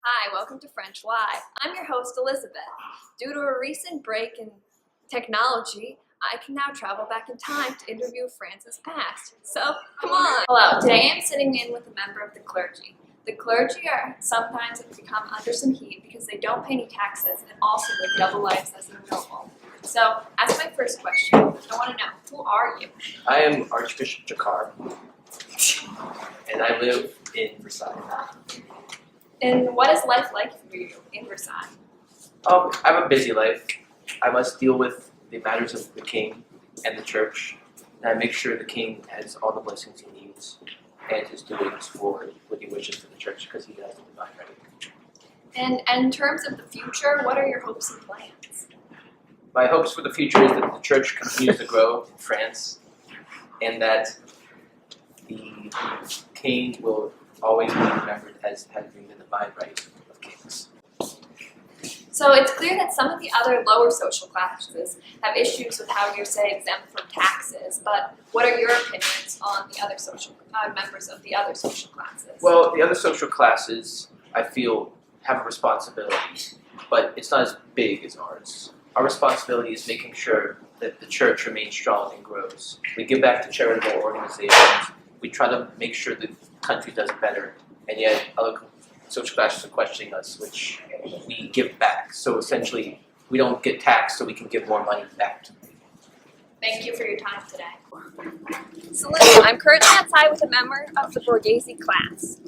Hi, welcome to French Live. I'm your host, Elizabeth. Due to a recent break in technology, I can now travel back in time to interview France's past. So, come on! Hello, today I'm sitting in with a member of the clergy. The clergy are sometimes become under some heat because they don't pay any taxes and also live double lives as a noble. So, as my first question, I want to know, who are you? I am Archbishop Jakar, and I live in Versailles. And what is life like for you in Versailles? I have a busy life. I must deal with the matters of the king and the church, and I make sure the king has all the blessings he needs and his doings for what he wishes for the church because he has the divine right. And in terms of the future, what are your hopes and plans? My hopes for the future is that the church continues to grow in France and that the king will always be remembered as having the divine right of kings. So it's clear that some of the other lower social classes have issues with how you're, say, exempt from taxes, but what are your opinions on the other members of the other social classes? Well, the other social classes, I feel, have a responsibility, but it's not as big as ours. Our responsibility is making sure that the church remains strong and grows. We give back to charitable organizations. We try to make sure the country does better, and yet other social classes are questioning us, which we give back. So essentially, we don't get taxed, so we can give more money back. Thank you for your time today. So listen, I'm currently outside with a member of the Borghese class.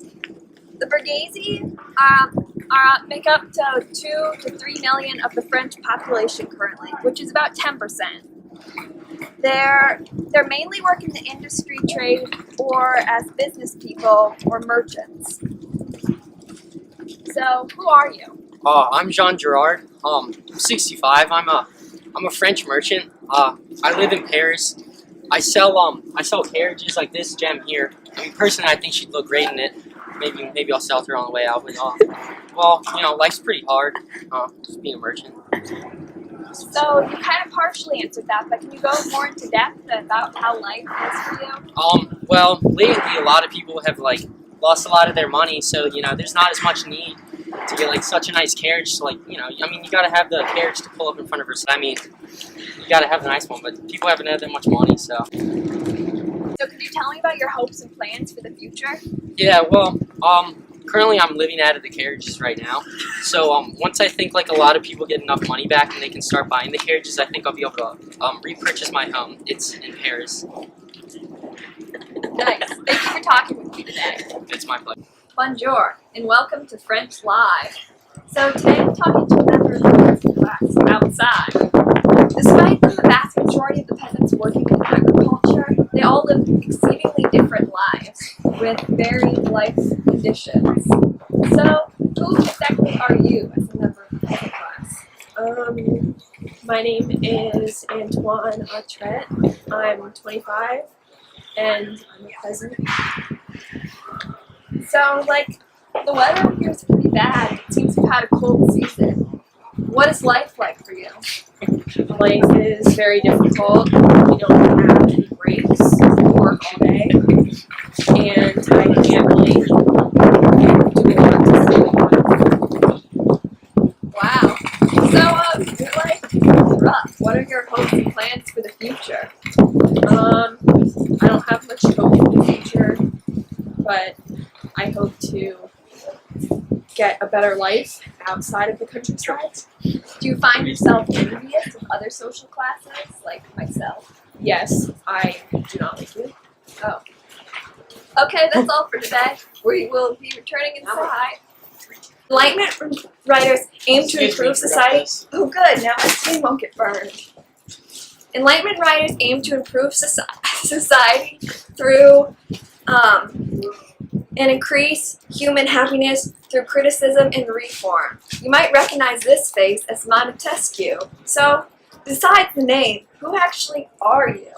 The Borghese make up to 2 to 3 million of the French population currently, which is about 10%. They're mainly work in the industry trade or as business people or merchants. So, who are you? I'm Jean Gerard. I'm 65. I'm a French merchant. I live in Paris. I sell carriages like this gem here. I mean, personally, I think she'd look great in it. Maybe I'll sell it to her on the way out. But well, life's pretty hard. Just being a merchant. So you kind of partially answered that, but can you go more into depth about how life is for you? Well, lately a lot of people have lost a lot of their money, so there's not as much need to get such a nice carriage. So you gotta have the carriage to pull up in front of her. So you gotta have the nice one, but people haven't had that much money, so. So could you tell me about your hopes and plans for the future? Yeah, well, currently I'm living out of the carriages right now. So once I think a lot of people get enough money back and they can start buying the carriages, I think I'll be able to repurchase my home. It's in Paris. Nice. Thank you for talking with me today. It's my pleasure. Bonjour, and welcome to French Live. So today I'm talking to a member of the peasant class outside. Despite the vast majority of the peasants working in agriculture, they all live exceedingly different lives with varied life conditions. So, who exactly are you as a member of the peasant class? My name is Antoine Autret. I'm 25 and I'm a peasant. So, the weather here is pretty bad. It seems you've had a cold season. What is life like for you? Life is very difficult. We don't have any breaks. We work all day. And I can't really do a lot to sleep. Wow. So, your life is rough. What are your hopes and plans for the future? I don't have much hope in the future, but I hope to get a better life outside of the countryside. Do you find yourself envious of other social classes, like myself? Yes, I do not like you. Oh. Okay, that's all for today. We will be returning inside. Enlightenment writers aim to improve society. Oh good, now my skin won't get burned. Enlightenment writers aim to improve society through and increase human happiness through criticism and reform. You might recognize this face as Montesquieu. So, besides the name, who actually are you?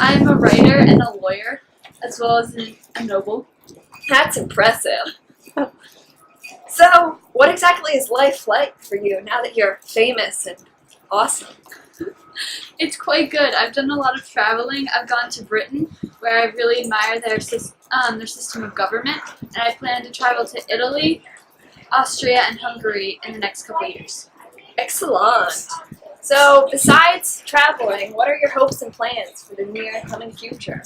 I'm a writer and a lawyer, as well as a noble. That's impressive. So, what exactly is life like for you now that you're famous and awesome? It's quite good. I've done a lot of traveling. I've gone to Britain, where I really admire their system of government, and I plan to travel to Italy Austria, and Hungary in the next couple of years. Excellent. So, besides traveling, what are your hopes and plans for the near coming future?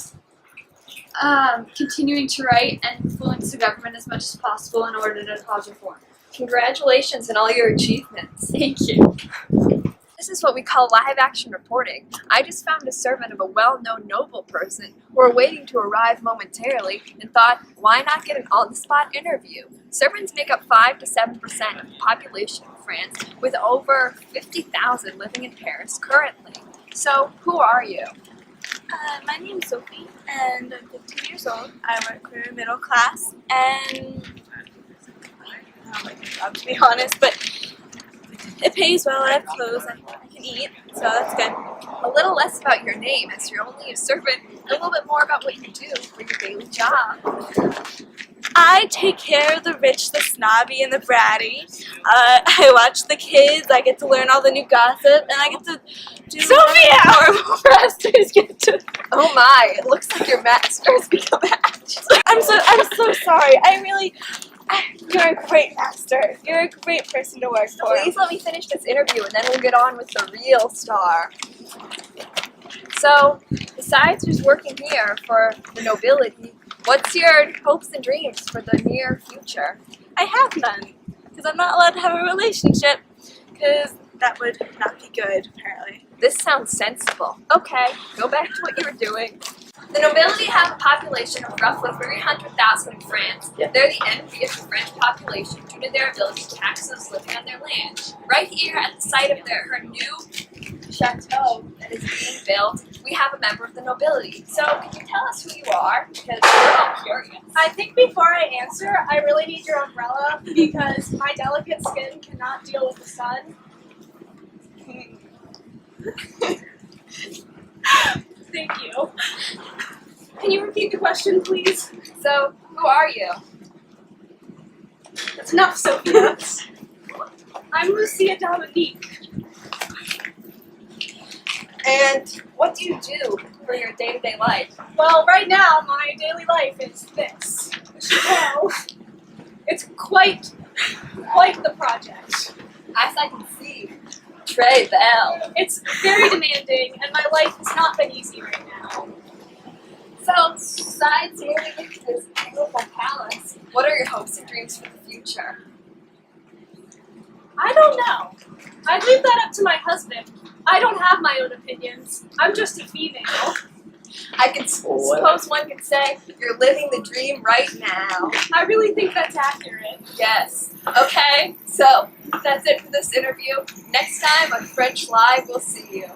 Continuing to write and influence the government as much as possible in order to cause reform. Congratulations on all your achievements. Thank you. This is what we call live action reporting. I just found a servant of a well-known noble person who were waiting to arrive momentarily and thought, why not get an on-the-spot interview? Servants make up 5 to 7% of the population of France, with over 50,000 living in Paris currently. So, who are you? My name is Sophie, and I'm 15 years old. I work for middle class, and I don't like my job, to be honest, but it pays well. I have clothes, I can eat, so that's good. A little less about your name, as you're only a servant, and a little bit more about what you do for your daily job. I take care of the rich, the snobby, and the bratty. I watch the kids, I get to learn all the new gossip, and I get to do Our masters get to. Oh my! It looks like your master has become actress. I'm so sorry. You're a great master. You're a great person to work for. Please let me finish this interview, and then we'll get on with the real star. So, besides just working here for the nobility, what's your hopes and dreams for the near future? I have none, because I'm not allowed to have a relationship, because that would not be good, apparently. This sounds sensible. Okay, go back to what you were doing. The nobility have a population of roughly 300,000 in France. They're the envy of the French population due to their ability to tax those living on their land. Right here at the site of her new chateau that is being built, we have a member of the nobility. So, can you tell us who you are? Because we're all curious. I think before I answer, I really need your umbrella because my delicate skin cannot deal with the sun. Thank you. Can you repeat the question, please? So, who are you? That's enough, Sophia. I'm Lucia Dominique. And what do you do for your day-to-day life? Well, right now, my daily life is this. As you know, it's quite the project. As I can see, Trey Bell. It's very demanding, and my life has not been easy right now. So, besides moving into this beautiful palace, what are your hopes and dreams for the future? I don't know. I'd leave that up to my husband. I don't have my own opinions. I'm just a female. I could suppose one could say you're living the dream right now. I really think that's accurate. Yes. Okay, so that's it for this interview. Next time on French Live, we'll see you.